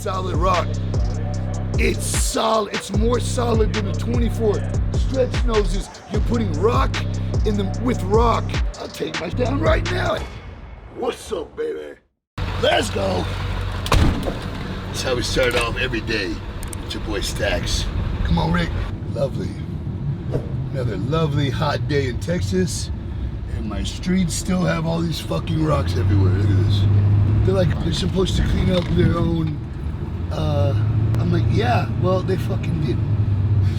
solid rock. It's solid. It's more solid than a 24 stretch noses. You're putting rock in them with rock. I'll take my down right now. What's up, baby? Let's go. That's how we start off every day. It's your boy Stax. Come on, Rick. Lovely. Another lovely hot day in Texas. And my streets still have all these fucking rocks everywhere. Look at this. They're like, they're supposed to clean up their own, I'm like, yeah, well, they fucking didn't.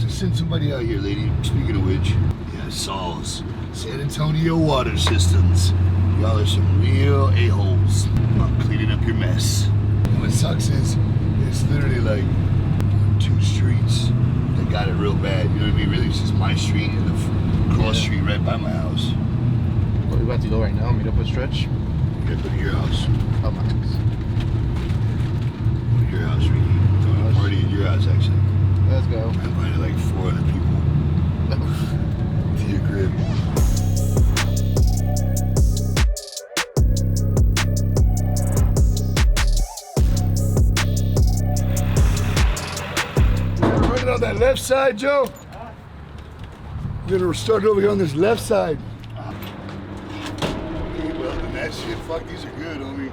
So send somebody out here, lady. Speaking of which, yeah, Saul's San Antonio water systems. Y'all are some real a-holes. Cleaning up your mess. And what sucks is, it's literally like 2 streets that got it real bad. You know what I mean? Really, it's just my street and the cross street right by my house. Where we about to go right now? Meet up with Stretch? We gotta go to your house. Oh, my house. Go to your house, Ricky. Throwing a party at your house, actually. Let's go. I invited like 400 people to your crib. On that left side, Joe. We're gonna start over here on this left side. Okay, well, then that shit, fuck, these are good, homie.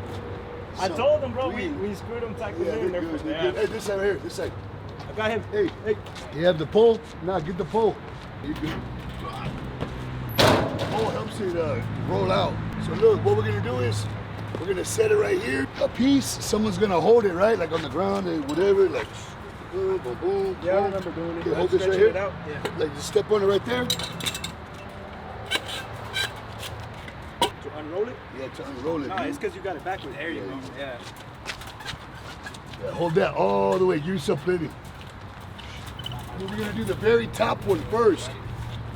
I told them, bro, we screwed them, tacked them in. They're good. Hey, this side right here, this side. I got him. Hey, you have the pole? Nah, get the pole. You good? The pole helps it roll out. So look, what we're gonna do is, we're gonna set it right here. A piece, someone's gonna hold it, right? Like on the ground or whatever, like, boom, boom, boom. Yeah, I remember doing it. Okay, hold this right here. It out. Yeah. Like, just step on it right there. To unroll it? Yeah, to unroll it. No, it's because you got it backwards. There you go. Yeah. Yeah, hold that all the way. Give yourself plenty. We're gonna do the very top one first.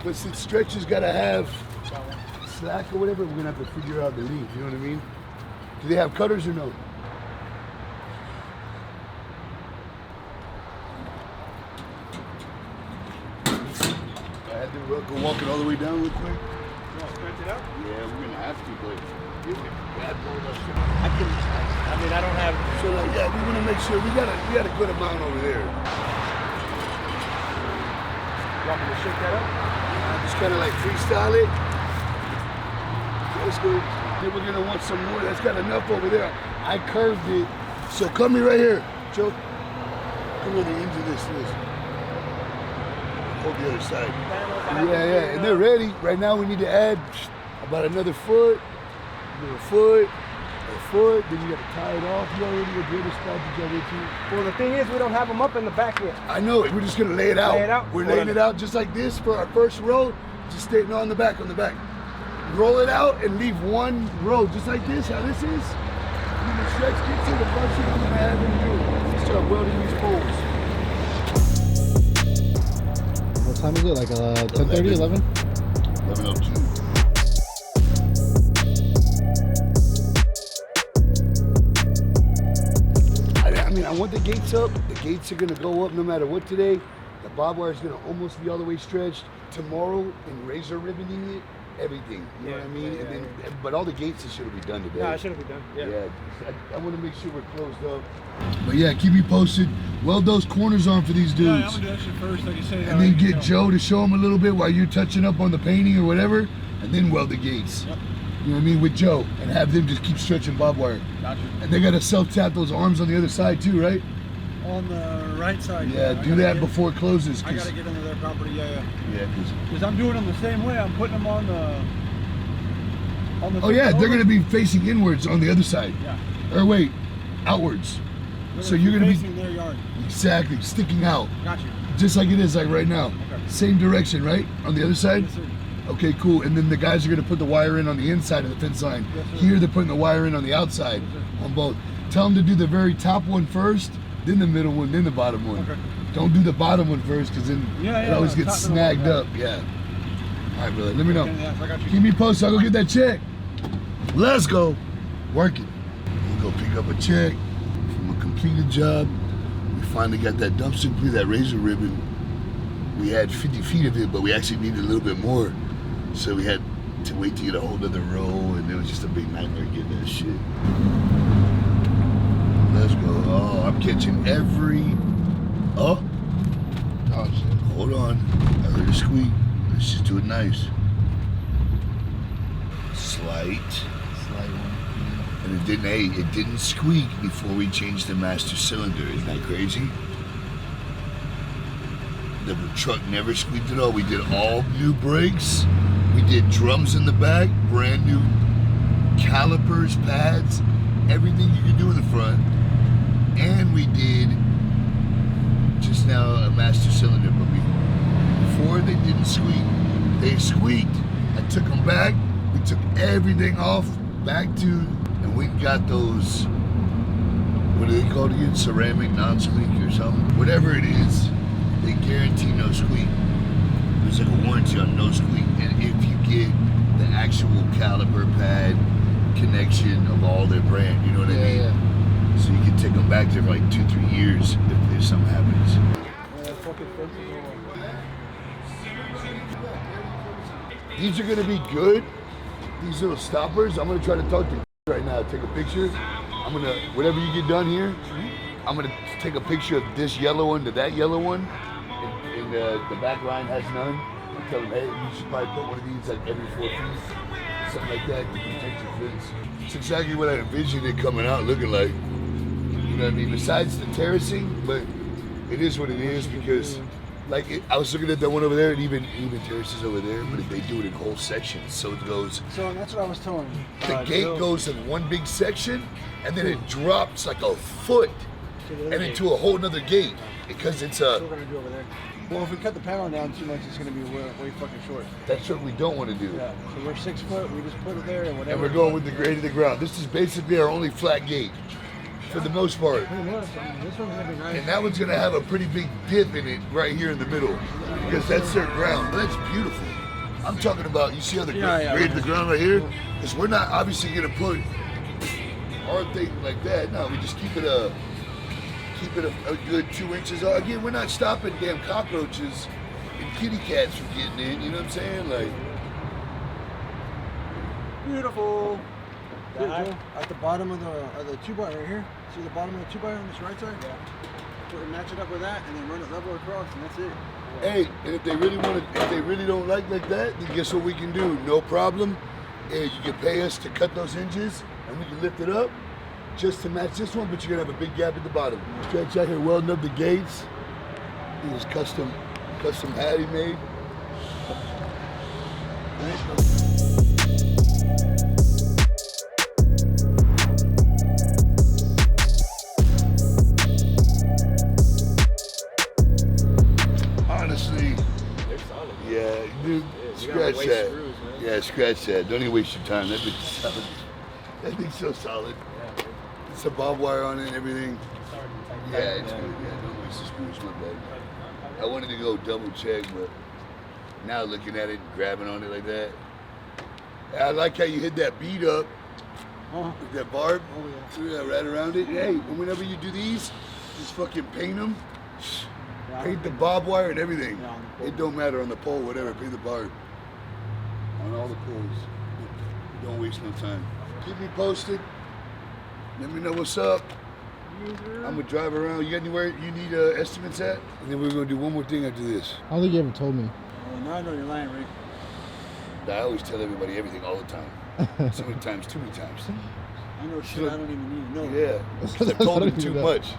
But since Stretch has gotta have slack or whatever, we're gonna have to figure out the length, you know what I mean? Do they have cutters or no? I had to go walking all the way down real quick. You want to stretch it out? Yeah, we're gonna have to, but I mean, I don't have. so like, yeah, we want to make sure we got a good amount over there. You want me to shake that up? Just kind of like freestyle it. That's good. Then we're gonna want some more. That's got enough over there. I curved it. So come here right here, Joe. Come on the ends of this. Hold the other side. Yeah. And they're ready. Right now we need to add about another foot, a foot, then you gotta tie it off. You already with the other spot that y'all went to. Well, the thing is, we don't have them up in the back yet. I know it. We're just gonna lay it out. Lay it out? We're laying it out just like this for our first row. Just stay on the back, Roll it out and leave one row, just like this, how this is. When the Stretch gets to the first thing I'm gonna have him do is start welding these poles. What time is it? Like 10:30, 11? 11:02. I mean, I want the gates up. The gates are gonna go up no matter what today. The barbed wire is gonna almost be all the way stretched. Tomorrow, in razor ribboning it, everything. You know what I mean? Yeah, and then, but all the gates should be done today. No, it shouldn't be done. Yeah. I want to make sure we're closed up. But yeah, keep me posted. Weld those corners on for these dudes. Yeah, I'm gonna do that shit first, like you said. And then get Joe to show them a little bit while you're touching up on the painting or whatever, and then weld the gates. Yep. You know what I mean? With Joe, and have them just keep stretching barbed wire. Gotcha. And they gotta self-tap those arms on the other side too, right? On the right side. Yeah, do that before it closes. I gotta get into their property, yeah. Yeah, Because I'm doing them the same way. I'm putting them on the. oh yeah, they're gonna be facing inwards on the other side. Yeah. Or wait, outwards. So you're gonna facing their yard. Exactly, sticking out. Gotcha. Just like it is like right now. Okay. Same direction, right? On the other side? Yes, sir. Okay, cool. And then the guys are gonna put the wire in on the inside of the fence line. Yes, sir. Here they're putting the wire in on the outside, on both. Tell them to do the very top one first, then the middle one, then the bottom one. Okay. Don't do the bottom one first, because then it always top gets middle, snagged up. Yeah. All right, brother. Let me know. Okay, yeah, I got you. Keep me posted. I'll go get that check. Let's go. Work it. We'll go pick up a check from a completed job. We finally got that dumpster complete, that razor ribbon. We had 50 feet of it, but we actually needed a little bit more. So we had to wait to get a whole other row, and it was just a big nightmare getting that shit. Let's go. Oh, I'm catching every. Oh. Oh shit. Hold on. I heard a squeak. Let's just do it nice. Slight. Slight one. And it didn't squeak before we changed the master cylinder. Isn't that crazy? The truck never squeaked at all. We did all new brakes. We did drums in the back, brand new calipers, pads, everything you could do in the front. And we did just now a master cylinder, but before they didn't squeak. They squeaked. I took them back. We took everything off, back to, and we got those, what are they called again? Ceramic non-squeak or something? Whatever it is, they guarantee no squeak. There's like a warranty on no squeak. And if you get the actual caliper pad connection of all their brand, you know what I mean? Yeah. So you can take them back there for like 2-3 years if something happens. These are gonna be good. These little stoppers. I'm gonna try to talk to right now. Take a picture. I'm gonna, whatever you get done here, I'm gonna take a picture of this yellow one to that yellow one. And the back line has none. I tell them, hey, you should probably put one of these like every 4 feet, something like that to protect your fence. It's exactly what I envisioned it coming out looking like. You know what I mean? Besides the terracing, but it is what it is because, like, I was looking at that one over there, and even terraces over there, but if they do it in whole sections, so it goes. So that's what I was telling you. The gate goes in one big section, and then it drops like a foot, and into a whole nother gate because it's That's what we're gonna do over there. Well, if we cut the panel down too much, it's gonna be way fucking short. That's what we don't want to do. Yeah. So we're 6 foot. We just put it there and whatever. And we're going with the grade of the ground. This is basically our only flat gate, for the most part. Pretty much. I mean, this one's gonna be nice. And that one's gonna have a pretty big dip in it right here in the middle, because that's their ground. That's beautiful. I'm talking about, you see how the grade of the ground right here? Because we're not obviously gonna put our thing like that. No, we just keep it a good 2 inches. Again, we're not stopping damn cockroaches and kitty cats from getting in. You know what I'm saying? Like, beautiful. Good, Joe. At the bottom of the 2x right here. See the bottom of the 2x on this right side? Yeah. So we match it up with that and then run it level across, and that's it. hey, and if they really want to, if they really don't like that, then guess what we can do? No problem. Is you can pay us to cut those hinges, and we can lift it up just to match this one, but you're gonna have a big gap at the bottom. Stretch out here welding up the gates. It was custom hattie made. Honestly, yeah, dude, scratch that. Screws, Yeah, scratch that. Don't even waste your time. That thing's solid. That thing's so solid. It's a barbed wire on it and everything. Yeah, it's good. Yeah, don't waste the screws, my bad. I wanted to go double check, but now looking at it and grabbing on it like that. I like how you hit that bead up with that barb. Oh, yeah. Right around it. Hey, and whenever you do these, just fucking paint them. Paint the barbed wire and everything. It don't matter on the pole, whatever. Paint the barb on all the poles. Don't waste no time. Keep me posted. Let me know what's up. I'm gonna drive around. You got anywhere you need estimates at? And then we're gonna do one more thing after this. I don't think you ever told me. Well, now I know you're lying, Rick. I always tell everybody everything all the time. So many times, too many times. I know shit I don't even need to know. Yeah, because I've told him too much.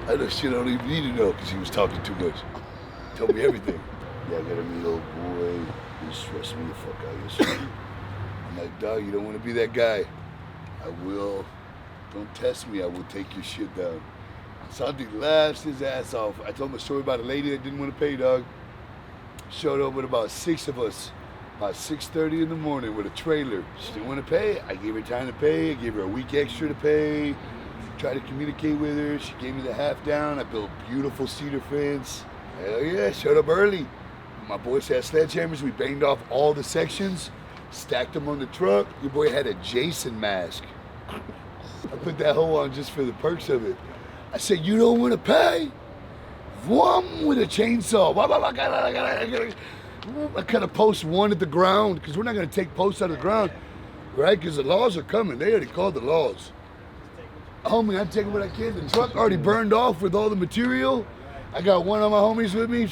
I know shit I don't even need to know because he was talking too much. He told me everything. Yeah, I gotta meet old boy. He stressed me the fuck out yesterday. I'm like, dog, you don't want to be that guy. I will. Don't test me. I will take your shit down. Santi laughs his ass off. I told him a story about a lady that didn't want to pay, dog. Showed up with about 6 of us, about 6:30 in the morning with a trailer. She didn't want to pay. I gave her time to pay. I gave her a week extra to pay. Tried to communicate with her. She gave me the half down. I built a beautiful cedar fence. Hell yeah, showed up early. My boys had sledgehammers. We banged off all the sections, stacked them on the truck. Your boy had a Jason mask. I put that hoe on just for the perks of it. I said, you don't want to pay? One with a chainsaw. I cut a post 1 at the ground because we're not going to take posts out of the ground, right? Because the laws are coming. They already called the laws. Homie, I'm taking what I can. The truck already burned off with all the material. I got one of my homies with me.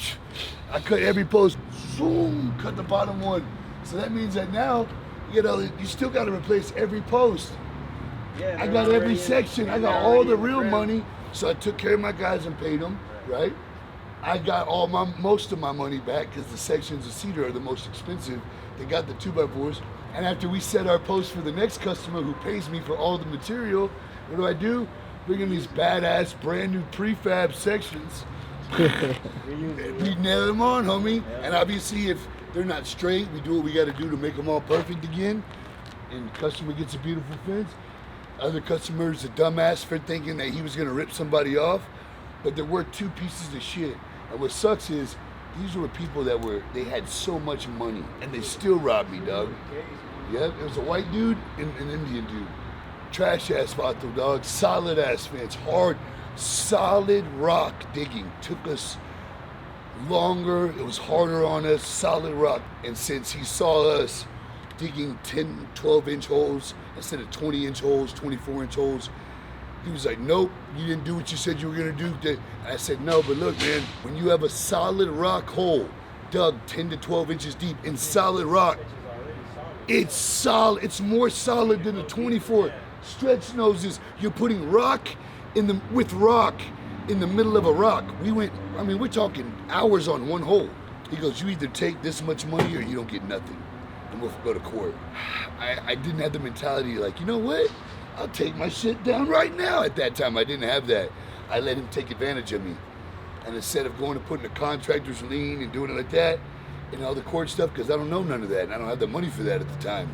I cut every post, zoom, cut the bottom one. So that means that now, you still got to replace every post. Yeah, I got every section. I got all the real money. So I took care of my guys and paid them, right? I got most of my money back because the sections of cedar are the most expensive. They got the 2x4s. And after we set our post for the next customer who pays me for all the material, what do? Bring in these badass brand new prefab sections. We nail them on, homie. And obviously if they're not straight, we do what we got to do to make them all perfect again. And the customer gets a beautiful fence. Other customers, a dumbass for thinking that he was gonna rip somebody off, but there were two pieces of shit. And what sucks is, these were people they had so much money, and they still robbed me, dog. Yep, it was a white dude and an Indian dude. Trash ass spot though, dog. Solid ass fence, hard, solid rock digging. Took us longer, it was harder on us, solid rock. And since he saw us digging 10, 12-inch holes instead of 20-inch holes, 24-inch holes, he was like, nope, you didn't do what you said you were gonna do. And I said, no, but look, man, when you have a solid rock hole dug 10 to 12 inches deep in solid rock, it's solid, it's more solid than a 24. Stretch noses, you're putting rock with rock in the middle of a rock. We're talking hours on one hole. He goes, you either take this much money or you don't get nothing. And we'll go to court. I didn't have the mentality like, you know what? I'll take my shit down right now. At that time, I didn't have that. I let him take advantage of me. And instead of going to putting a contractor's lien and doing it like that, and all the court stuff, because I don't know none of that, and I don't have the money for that at the time.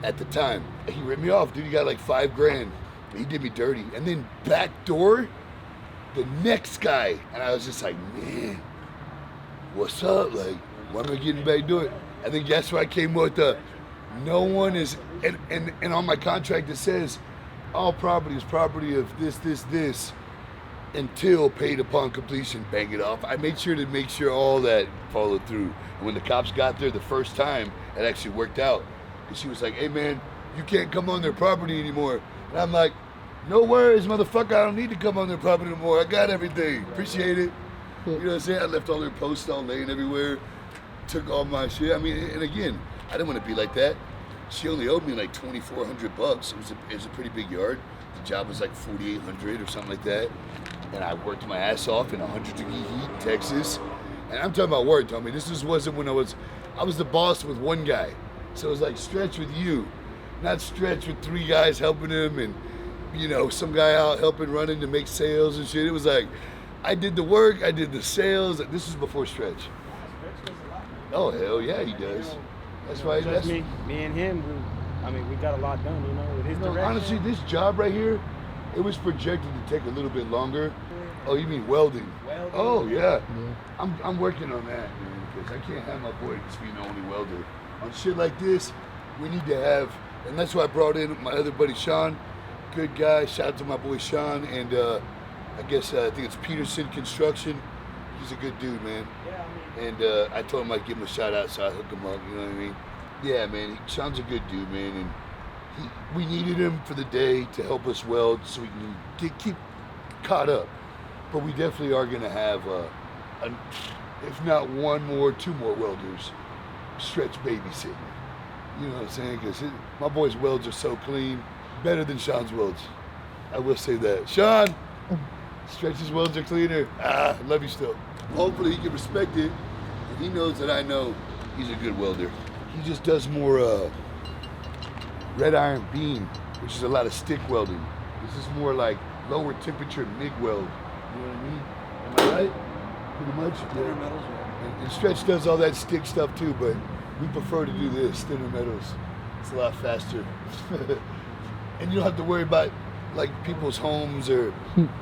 At the time, he ripped me off, dude. He got like $5,000. He did me dirty. And then backdoor, the next guy, and I was just like, man, what's up? Like, why am I getting back to it? And then guess what I came with? No one is, and on my contract it says, all property is property of this, until paid upon completion, bang it off. I made sure to make sure all that followed through. And when the cops got there the first time, it actually worked out. And she was like, hey man, you can't come on their property anymore. And I'm like, no worries, motherfucker, I don't need to come on their property anymore. I got everything, appreciate it. You know what I'm saying? I left all their posts all laying everywhere. Took all my shit. I mean, and again, I didn't want to be like that. She only owed me like $2,400. It was a pretty big yard. The job was like $4,800 or something like that. And I worked my ass off in 100-degree heat in Texas. And I'm talking about work, Tommy. Wasn't when I was the boss with one guy. So it was like Stretch with you, not Stretch with three guys helping him and, some guy out helping running to make sales and shit. It was like, I did the work, I did the sales. This was before Stretch. Oh, hell yeah, he does. That's why. Just me and him, we got a lot done, with his direction. Honestly, this job right here, it was projected to take a little bit longer. Oh, you mean welding? Oh, yeah. I'm working on that, man, because I can't have my boy just being the only welder. On shit like this, we need to have, and that's why I brought in my other buddy, Sean. Good guy. Shout out to my boy, Sean, and I think it's Peterson Construction. He's a good dude, man. And I told him I'd give him a shout out, so I hooked him up, you know what I mean? Yeah, man, Sean's a good dude, man, and we needed him for the day to help us weld so we can keep caught up. But we definitely are gonna have, if not two more welders, Stretch babysitting. You know what I'm saying? Because my boy's welds are so clean, better than Sean's welds. I will say that. Sean, Stretch's welds are cleaner. Love you still. Hopefully he can respect it, and he knows that I know he's a good welder. He just does more red iron beam, which is a lot of stick welding. This is more like lower temperature MIG weld. You know what I mean? Am I right? Pretty much. Thinner metals, and Stretch does all that stick stuff too, but we prefer to do this, thinner metals. It's a lot faster. And you don't have to worry about like people's homes or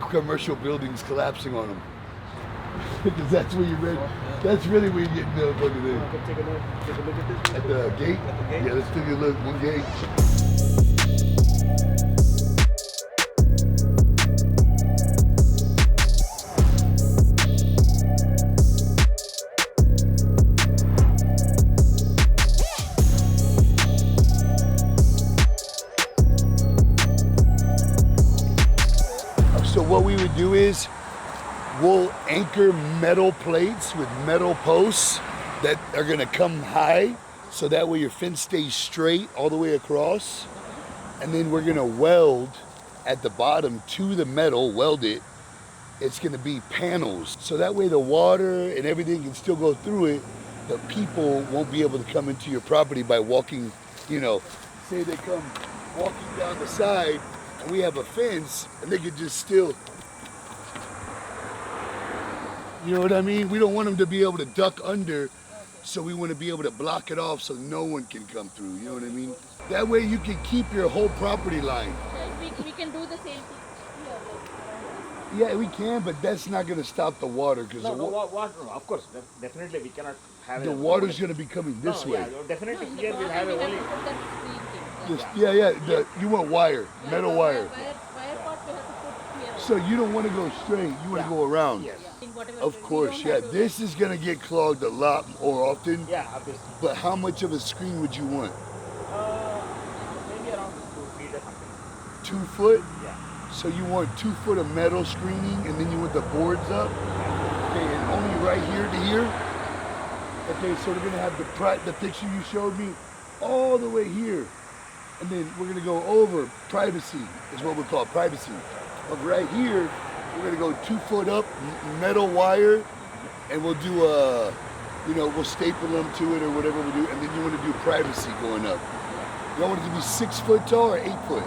commercial buildings collapsing on them. Because that's where you're ready. That's really where you're getting motherfuckers in. Take a look at this. At the gate? Yeah, let's take a look. One gate. So what we would do is we'll anchor metal plates with metal posts that are gonna come high, so that way your fence stays straight all the way across. And then we're gonna weld at the bottom to the metal, weld it. It's gonna be panels. So that way the water and everything can still go through it, but people won't be able to come into your property by walking, you know, say they come walking down the side and we have a fence and they could just still, you know what I mean? We don't want them to be able to duck under, so we want to be able to block it off so no one can come through, you know what I mean? That way you can keep your whole property line. We can do the same thing here. Yeah, we can, but that's not going to stop the water because No, of course, definitely we cannot have the water's going to be coming this way. Yeah, definitely No, in here the we'll bottom have a we only. have to put that screen thing. You want wire, metal wire. Wire part we have to put here. So you don't want to go straight, you want to go around. Yes. Whatever Of we course, don't yeah. have to- This is going to get clogged a lot more often. Yeah, obviously. But how much of a screen would you want? Maybe around 2 feet or something. 2 foot? Yeah. So you want 2 foot of metal screening and then you want the boards up? Okay, and only right here to here? Okay, so we're gonna have the picture you showed me all the way here. And then we're gonna go over privacy, is what we call privacy. But right here, we're gonna go 2 foot up, metal wire, and we'll do we'll staple them to it or whatever we do, and then you wanna do privacy going up. You want it to be 6 foot tall or 8 foot?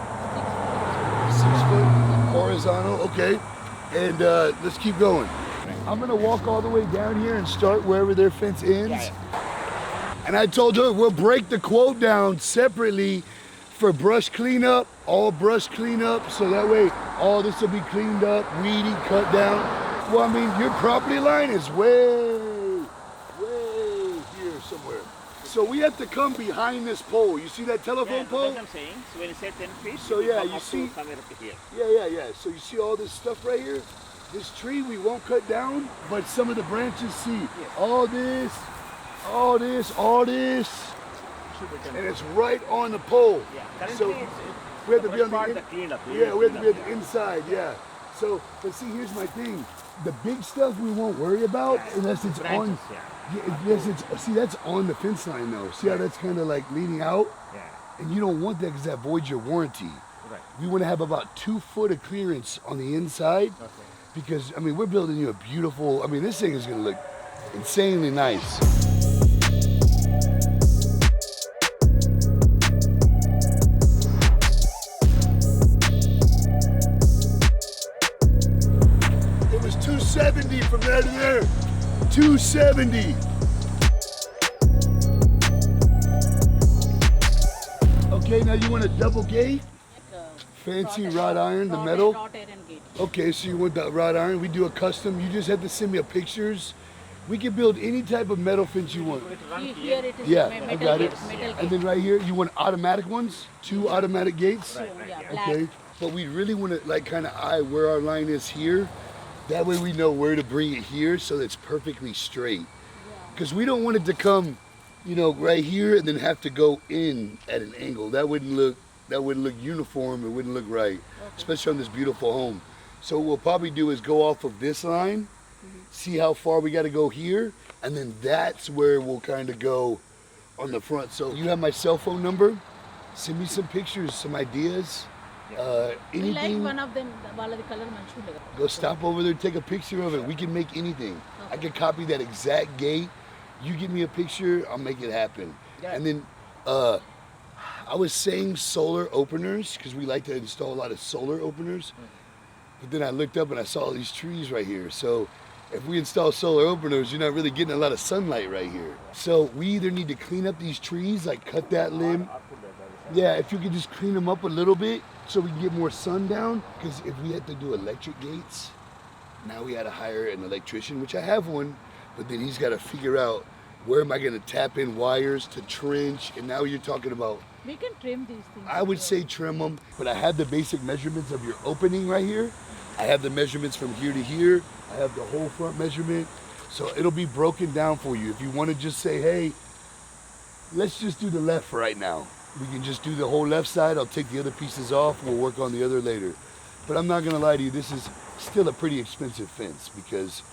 6 foot, horizontal, okay. And let's keep going. I'm gonna walk all the way down here and start wherever their fence ends. And I told her we'll break the quote down separately for brush cleanup, all brush cleanup, so that way all this will be cleaned up, weedy, cut down. Well, I mean, your property line is way here somewhere. So we have to come behind this pole. You see that telephone pole? That's what I'm saying. So when you say 10 feet, So you yeah, come you up to see- somewhere up to here. Yeah. So you see all this stuff right here? This tree we won't cut down, but some of the branches see all this, and it's right on the pole. Yeah. Currently, So it's we have to be the on part the that cleaned up. yeah, we have to be on the inside, yeah. So, but see, here's my thing. The big stuff we won't worry about unless it's on. Branches, See, that's on the fence line though. See how that's kind of like leaning out? Yeah. And you don't want that because that voids your warranty. Right. We want to have about 2 foot of clearance on the inside because, I mean, we're building you a beautiful, I mean, this thing is going to look insanely nice. It was 270 from there to there. 270. Okay, now you want a double gate? Fancy wrought iron, the metal? Wrought iron gate. Okay, so you want that wrought iron? We do a custom. You just have to send me a pictures. We can build any type of metal fence you want. Here it is. Yeah, metal I got it. gates, metal And then right here, you want automatic ones? 2 automatic gates? gates. Yeah, black. Okay, but we really want to like kind of eye where our line is here. That way we know where to bring it here so that it's perfectly straight. Because we don't want it to come, you know, right here and then have to go in at an angle. That wouldn't look uniform. It wouldn't look right, especially on this beautiful home. So what we'll probably do is go off of this line, see how far we got to go here, and then that's where we'll kind of go on the front. So you have my cell phone number. Send me some pictures, some ideas. We like Anything. one of them, the color manchu. Go stop over there, take a picture of it. We can make anything. I can copy that exact gate. You give me a picture, I'll make it happen. And then I was saying solar openers because we like to install a lot of solar openers. But then I looked up and I saw all these trees right here. So if we install solar openers, you're not really getting a lot of sunlight right here. So we either need to clean up these trees, like cut that limb. Yeah, if you could just clean them up a little bit so we can get more sun down. Because if we had to do electric gates, now we had to hire an electrician, which I have one, but then he's got to figure out where am I going to tap in wires to trench. And now you're talking about, We can trim these things. I would say trim them, but I have the basic measurements of your opening right here. I have the measurements from here to here. I have the whole front measurement. So it'll be broken down for you. If you want to just say, hey, let's just do the left for right now. We can just do the whole left side. I'll take the other pieces off. We'll work on the other later. But I'm not going to lie to you. This is still a pretty expensive fence because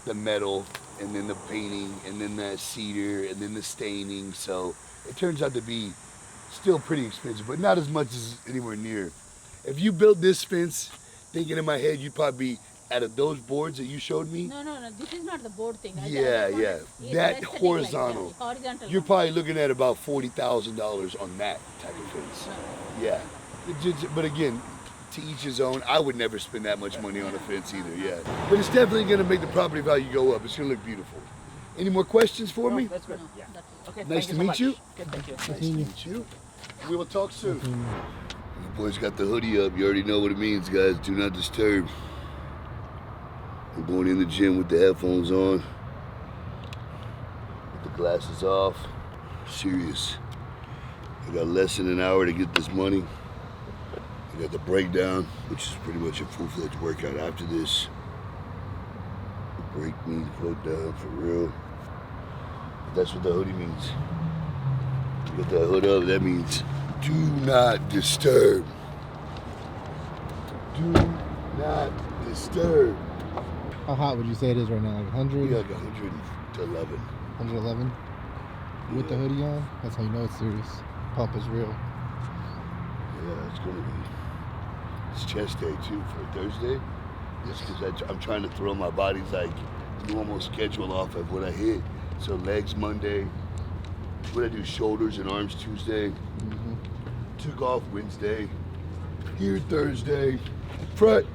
the metal and then the painting and then that cedar and then the staining. So it turns out to be still pretty expensive, but not as much as anywhere near. If you built this fence, thinking in my head, you'd probably be out of those boards that you showed me. No, this is not the board thing. Yeah. That that's horizontal. Like, horizontal. You're one. probably looking at about $40,000 on that type of fence. Yeah. But again, to each his own. I would never spend that much money on a fence either, yeah. But it's definitely gonna make the property value go up. It's gonna look beautiful. Any more questions for me? That's good. No, Yeah. that's it. Okay. Nice to meet you. Good, thank you. Nice to meet you. We will talk soon. The boys got the hoodie up. You already know what it means, guys. Do not disturb. I'm going in the gym with the headphones on, with the glasses off. Serious. I got less than an hour to get this money. I got the breakdown, which is pretty much a full-fledged workout after this. The break means float down for real. But that's what the hoodie means. You get that hood up, that means do not disturb. Do not disturb. How hot would you say it is right now? Like 100? We got 111. 111? With the hoodie on? That's how you know it's serious. Pump is real. Yeah, it's gonna be. It's chest day too for Thursday. Just because I'm trying to throw my body's like normal schedule off of what I hit. So legs Monday. What I do, shoulders and arms Tuesday. Took off Wednesday. Here Thursday. Front.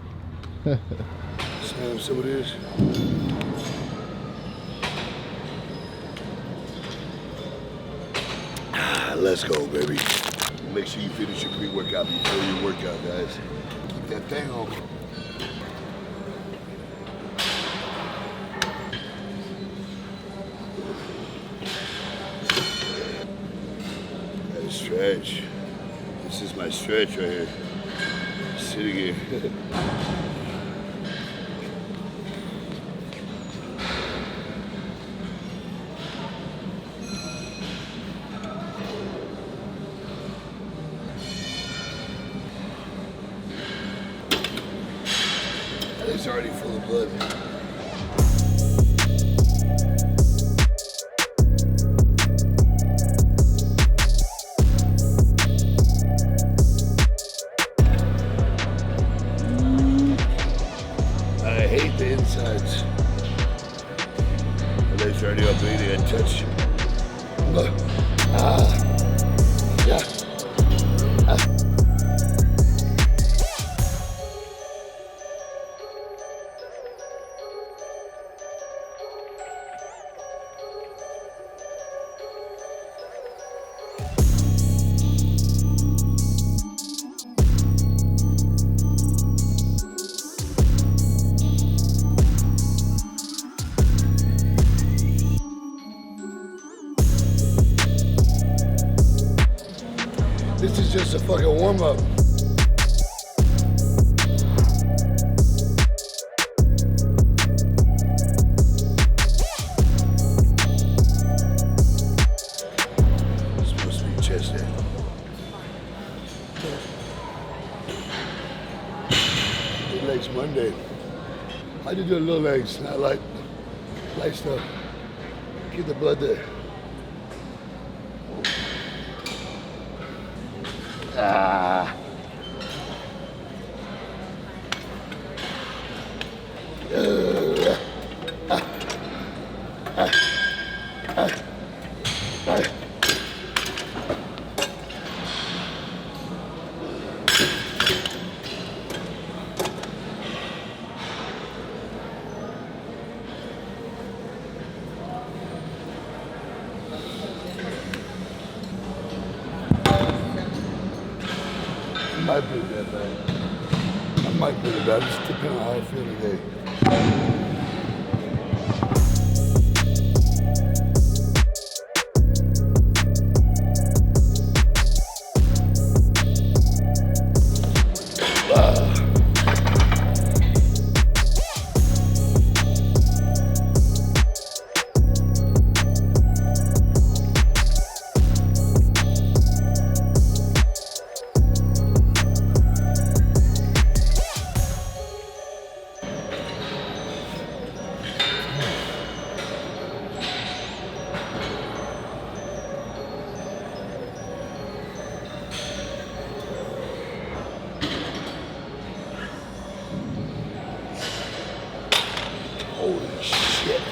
Slam some of this. Let's go, baby. Make sure you finish your pre-workout before your workout, guys. Keep that thing on. Gotta stretch. This is my stretch right here. Sitting here. It's already full of blood. I hate the insides. My legs are already up, baby. I touch. Yeah. This is just a fucking warm-up. It's supposed to be chest day. Big legs Monday. I did do little legs, not light stuff. Get the blood there. I might put it that bad. I might put it bad, just depending on how I feel today. Holy shit.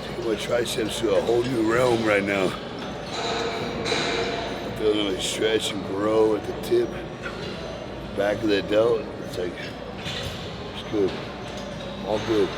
Taking my triceps to a whole new realm right now. I'm feeling like stretch and grow at the tip, back of the delt. It's like, it's good. All good.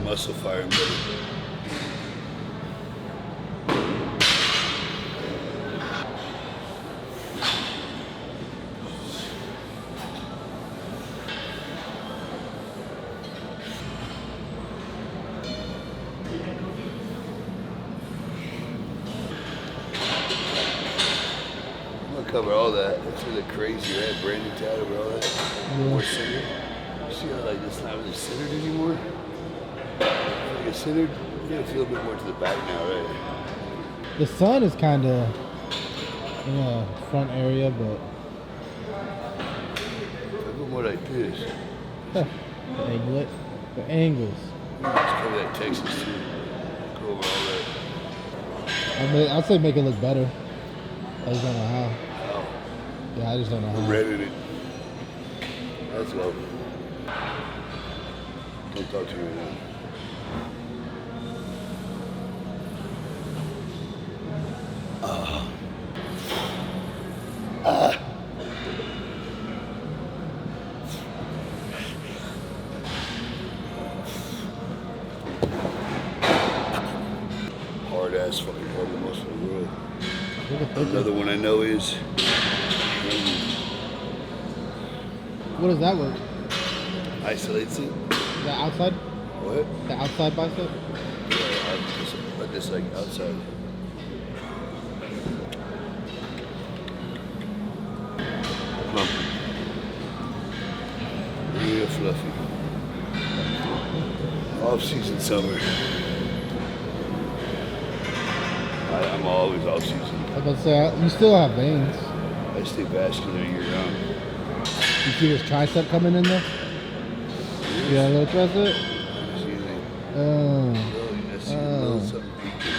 Muscle firing, buddy. I'm gonna cover all that. That's really crazy, right? Brand new tat over all that. More centered. See how like it's not really centered anymore? Like it's centered, you gotta feel a bit more to the back now, right? The sun is kind of in the front area, but A little more like this. anglet, the angles. Let's cover that Texas too. Go over all that. I'd say make it look better. I just don't know how. Oh, Yeah, I just don't know how. I'm ready to. Let's go. Don't talk to me right now. Hard ass fucking part of the muscle in the world. Another one I know is What does that work? isolates it. The outside? What? The outside bicep? Yeah, just like outside. Come on. Real fluffy. Off season summer. I'm always off season. I was about to say, you still have veins. I stay vascular year round. You see this tricep coming in there? You got a little tricep? I see anything. Oh. I see a little something peeking.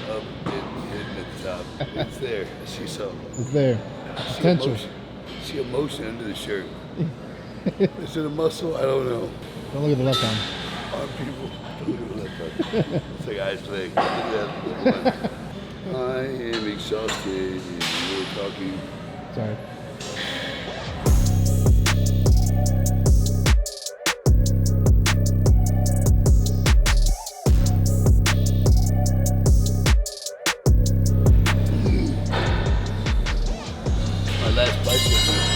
Up hitting at the top. It's there. I see something. It's there. I see Potential. emotion. I see emotion under the shirt. Is it a muscle? I don't know. Don't look at the left arm. Arm people. Don't look at the left arm. It's like eyes leg. Look at that. I am exhausted. And we're talking. Sorry. My last bicep.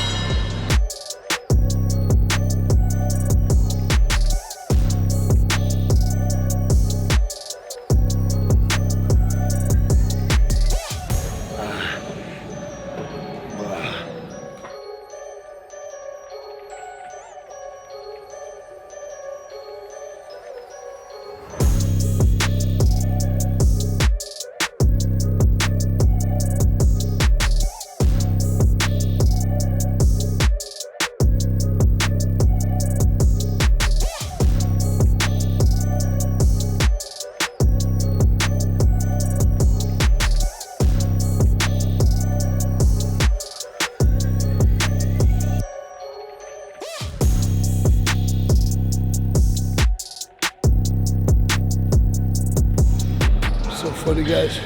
So funny, guys.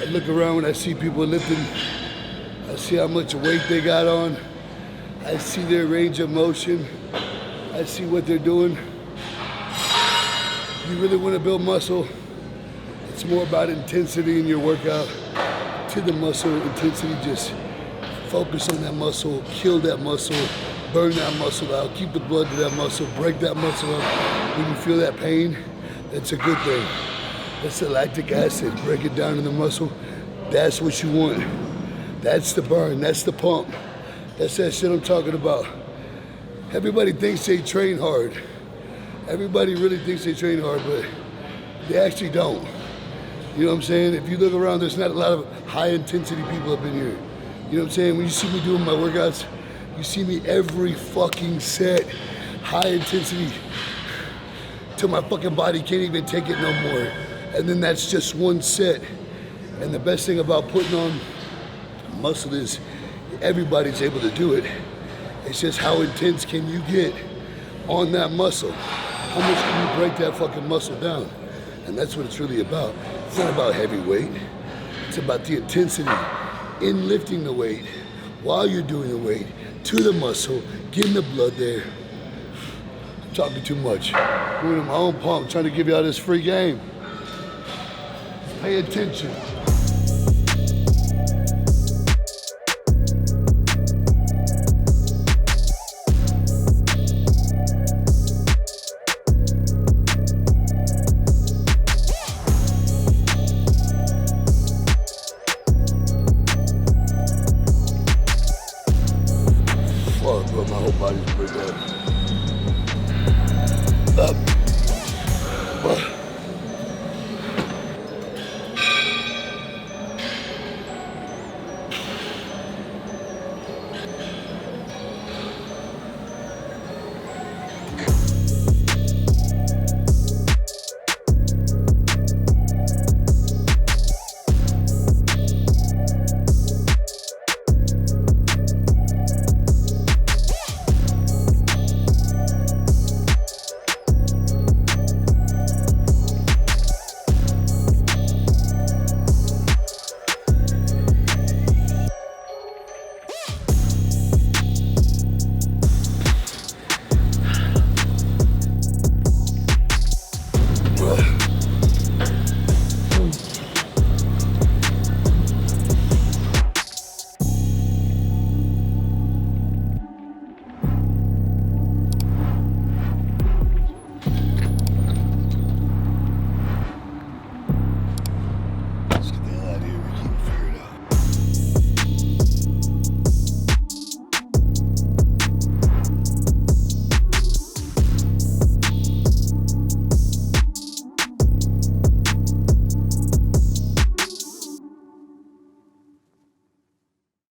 I look around when I see people lifting. I see how much weight they got on. I see their range of motion. I see what they're doing. You really want to build muscle, it's more about intensity in your workout. To the muscle, intensity, just focus on that muscle, kill that muscle, burn that muscle out, keep the blood to that muscle, break that muscle up. When you feel that pain, that's a good thing. That's the lactic acid. Break it down in the muscle. That's what you want. That's the burn. That's the pump. That's that shit I'm talking about. Everybody thinks they train hard. Everybody really thinks they train hard, but they actually don't. You know what I'm saying? If you look around, there's not a lot of high intensity people up in here. You know what I'm saying? When you see me doing my workouts, you see me every fucking set, high intensity, till my fucking body can't even take it no more. And then that's just one set. And the best thing about putting on muscle is everybody's able to do it. It's just how intense can you get on that muscle? How much can you break that fucking muscle down? And that's what it's really about. It's not about heavy weight. It's about the intensity in lifting the weight, while you're doing the weight, to the muscle, getting the blood there. I'm talking too much. Going in my own pump, trying to give y'all this free game. Pay attention. Bro, my whole body's pretty bad. Up. Bro.